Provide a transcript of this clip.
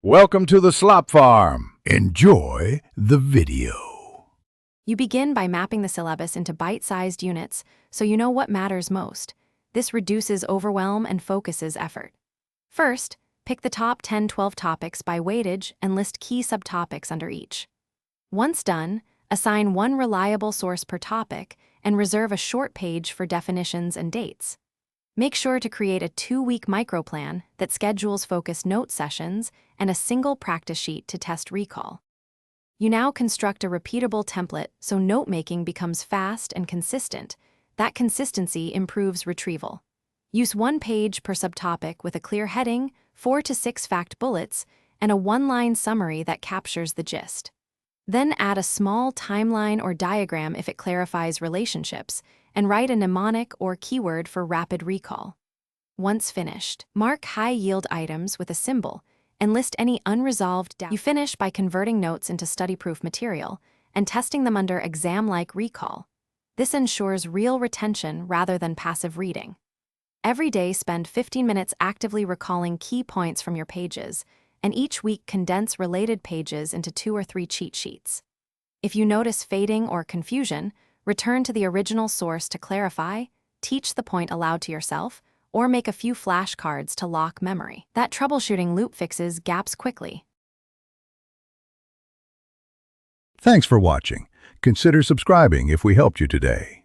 Welcome to the Slop Farm. Enjoy the video. You begin by mapping the syllabus into bite-sized units so you know what matters most. This reduces overwhelm and focuses effort. First, pick the top 10-12 topics by weightage and list key subtopics under each. Once done, assign one reliable source per topic and reserve a short page for definitions and dates. Make sure to create a 2-week microplan that schedules focused note sessions and a single practice sheet to test recall. You now construct a repeatable template so note-making becomes fast and consistent. That consistency improves retrieval. Use 1 page per subtopic with a clear heading, 4 to 6 fact bullets, and a 1-line summary that captures the gist. Then add a small timeline or diagram if it clarifies relationships, and write a mnemonic or keyword for rapid recall. Once finished, mark high-yield items with a symbol and list any unresolved doubts. You finish by converting notes into study-proof material and testing them under exam-like recall. This ensures real retention rather than passive reading. Every day, spend 15 minutes actively recalling key points from your pages, and each week condense related pages into 2 or 3 cheat sheets. If you notice fading or confusion, return to the original source to clarify, teach the point aloud to yourself, or make a few flashcards to lock memory. That troubleshooting loop fixes gaps quickly. Thanks for watching. Consider subscribing if we helped you today.